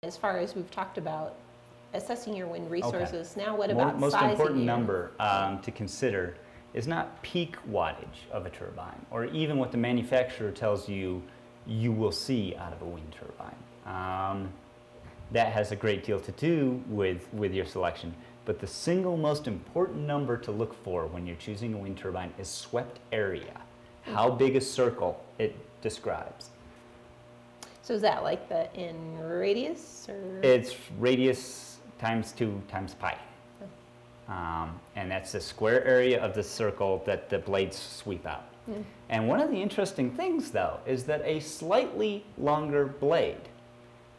As far as we've talked about assessing your wind resources, Okay. now what about Most sizing important your- number to consider is not peak wattage of a turbine, or even what the manufacturer tells you you will see out of a wind turbine. That has a great deal to do with your selection. But the single most important number to look for when you're choosing a wind turbine is swept area, how big a circle it describes. So is that like the in radius? Or? It's radius times 2 times pi. And that's the square area of the circle that the blades sweep out. And one of the interesting things, though, is that a slightly longer blade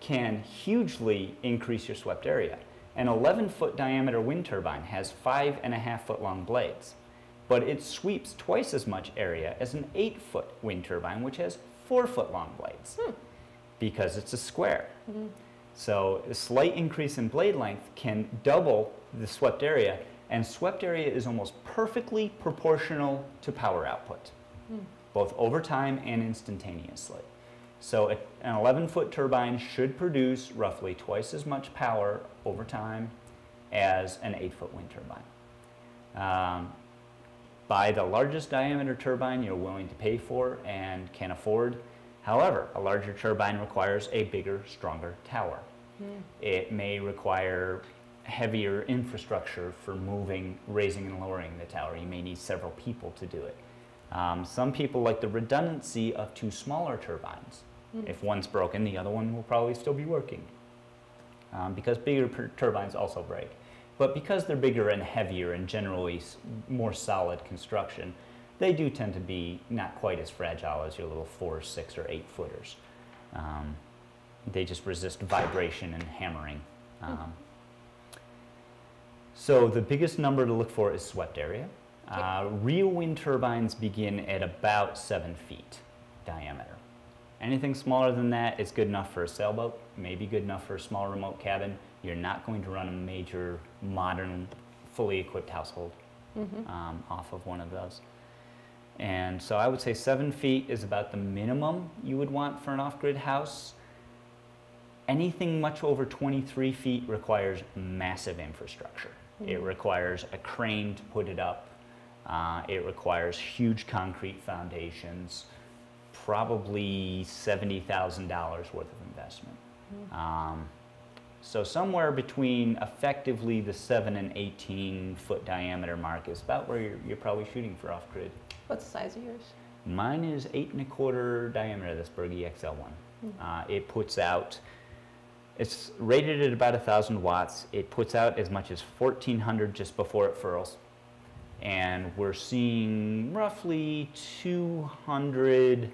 can hugely increase your swept area. An 11-foot diameter wind turbine has 5.5-foot long blades, but it sweeps twice as much area as an 8-foot wind turbine, which has 4-foot long blades, because it's a square. So a slight increase in blade length can double the swept area, and swept area is almost perfectly proportional to power output, both over time and instantaneously. So an 11-foot turbine should produce roughly twice as much power over time as an 8-foot wind turbine. Buy the largest diameter turbine you're willing to pay for and can afford. However, a larger turbine requires a bigger, stronger tower. It may require heavier infrastructure for moving, raising and lowering the tower. You may need several people to do it. Some people like the redundancy of 2 smaller turbines. If one's broken, the other one will probably still be working, because bigger turbines also break. But because they're bigger and heavier and generally more solid construction, they do tend to be not quite as fragile as your little 4, 6, or 8 footers. They just resist vibration and hammering. So the biggest number to look for is swept area. Real wind turbines begin at about 7 feet diameter. Anything smaller than that is good enough for a sailboat, maybe good enough for a small remote cabin. You're not going to run a major, modern, fully equipped household off of one of those. And so I would say 7 feet is about the minimum you would want for an off-grid house. Anything much over 23 feet requires massive infrastructure. It requires a crane to put it up. It requires huge concrete foundations, probably $70,000 worth of investment. So somewhere between effectively the 7 and 18-foot diameter mark is about where you're probably shooting for off-grid. What's the size of yours? Mine is 8.25 diameter, this Berge XL1. It puts out, it's rated at about 1,000 watts. It puts out as much as 1,400 just before it furls. And we're seeing roughly 200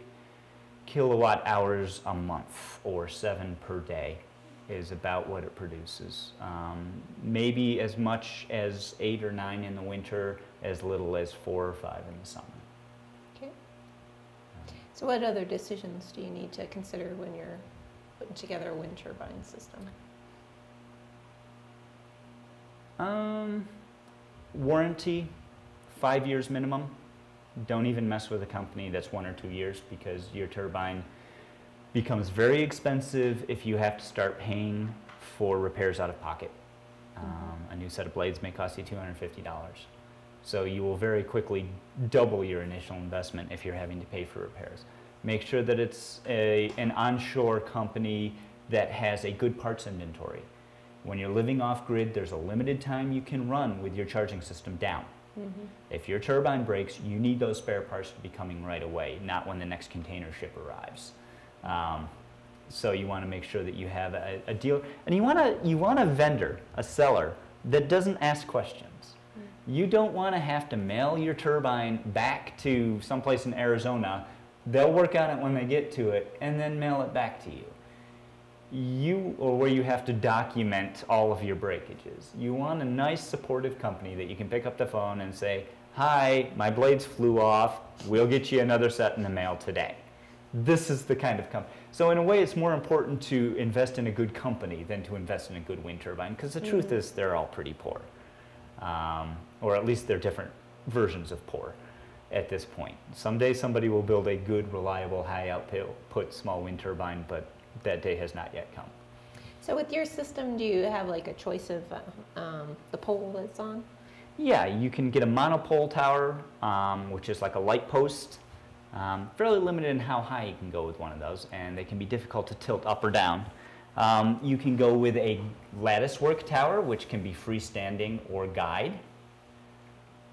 kilowatt hours a month, or 7 per day is about what it produces. Maybe as much as 8 or 9 in the winter, as little as 4 or 5 in the summer. Okay. So what other decisions do you need to consider when you're putting together a wind turbine system? Warranty, 5 years minimum. Don't even mess with a company that's 1 or 2 years, because your turbine becomes very expensive if you have to start paying for repairs out of pocket. A new set of blades may cost you $250. So you will very quickly double your initial investment if you're having to pay for repairs. Make sure that it's an onshore company that has a good parts inventory. When you're living off-grid, there's a limited time you can run with your charging system down. If your turbine breaks, you need those spare parts to be coming right away, not when the next container ship arrives. So you want to make sure that you have a deal, and you want a vendor, a seller, that doesn't ask questions. You don't want to have to mail your turbine back to someplace in Arizona. They'll work on it when they get to it, and then mail it back to you. Or where you have to document all of your breakages. You want a nice, supportive company that you can pick up the phone and say, "Hi, my blades flew off. We'll get you another set in the mail today." This is the kind of company. So in a way, it's more important to invest in a good company than to invest in a good wind turbine, because the truth is they're all pretty poor. Or at least they're different versions of poor at this point. Someday somebody will build a good, reliable, high output small wind turbine, but that day has not yet come. So with your system, do you have like a choice of the pole that's on? Yeah, you can get a monopole tower, which is like a light post. Fairly limited in how high you can go with one of those, and they can be difficult to tilt up or down. You can go with a lattice work tower, which can be freestanding or guide.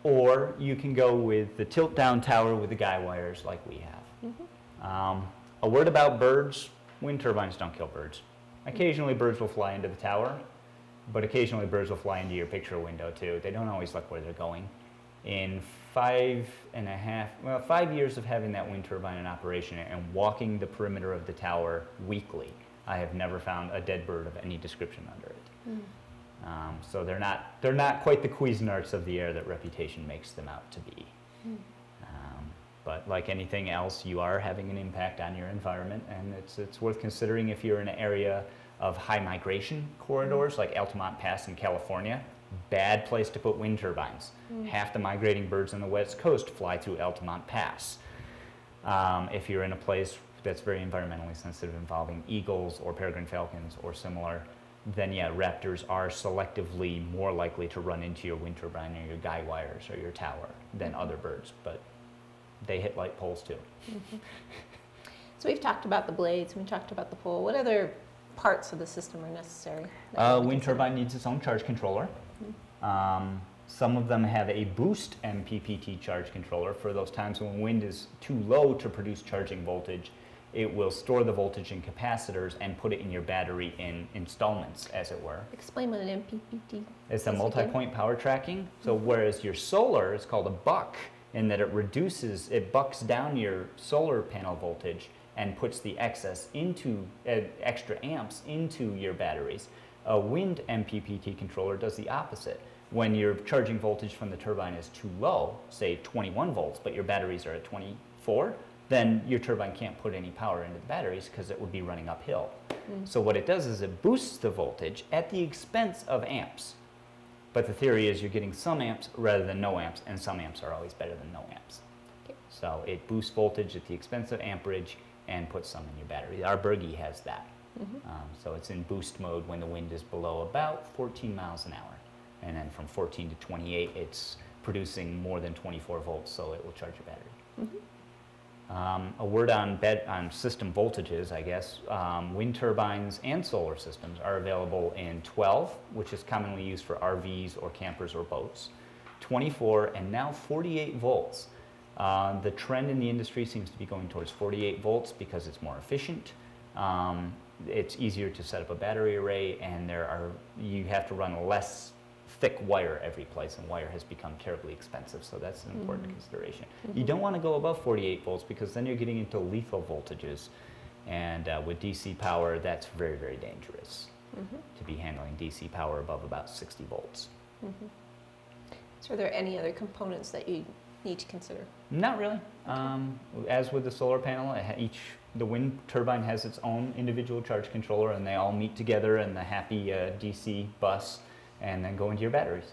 Or you can go with the tilt down tower with the guy wires like we have. Mm-hmm. A word about birds: wind turbines don't kill birds. Occasionally birds will fly into the tower, but occasionally birds will fly into your picture window too. They don't always look where they're going. In 5 years of having that wind turbine in operation and walking the perimeter of the tower weekly, I have never found a dead bird of any description under it. Mm. So they're not quite the Cuisinarts of the air that reputation makes them out to be. Mm. But like anything else, you are having an impact on your environment, and it's worth considering if you're in an area of high migration corridors like Altamont Pass in California. Bad place to put wind turbines. Mm. Half the migrating birds on the West Coast fly through Altamont Pass. If you're in a place that's very environmentally sensitive involving eagles or peregrine falcons or similar, then yeah, raptors are selectively more likely to run into your wind turbine or your guy wires or your tower than other birds, but they hit light poles too. Mm-hmm. So we've talked about the blades, we've talked about the pole. What other parts of the system are necessary? Wind turbine needs its own charge controller. Mm-hmm. Some of them have a boost MPPT charge controller for those times when wind is too low to produce charging voltage. It will store the voltage in capacitors and put it in your battery in installments, as it were. Explain what an MPPT is. It's a multi-point power tracking. So whereas your solar is called a buck in that it bucks down your solar panel voltage and puts the excess into extra amps into your batteries. A wind MPPT controller does the opposite. When your charging voltage from the turbine is too low, say 21 volts, but your batteries are at 24, then your turbine can't put any power into the batteries because it would be running uphill. Mm. So what it does is it boosts the voltage at the expense of amps. But the theory is you're getting some amps rather than no amps, and some amps are always better than no amps. Okay. So it boosts voltage at the expense of amperage and puts some in your battery. Our Bergie has that. Mm-hmm. So it's in boost mode when the wind is below about 14 miles an hour. And then from 14 to 28, it's producing more than 24 volts, so it will charge your battery. Mm-hmm. A word on system voltages, I guess. Wind turbines and solar systems are available in 12, which is commonly used for RVs or campers or boats, 24, and now 48 volts. The trend in the industry seems to be going towards 48 volts because it's more efficient. It's easier to set up a battery array, and you have to run less thick wire every place, and wire has become terribly expensive, so that's an important consideration. Mm-hmm. You don't want to go above 48 volts because then you're getting into lethal voltages, and with DC power, that's very, very dangerous to be handling DC power above about 60 volts. Mm-hmm. So are there any other components that you need to consider? Not really. As with the solar panel, the wind turbine has its own individual charge controller, and they all meet together in the happy DC bus and then go into your batteries.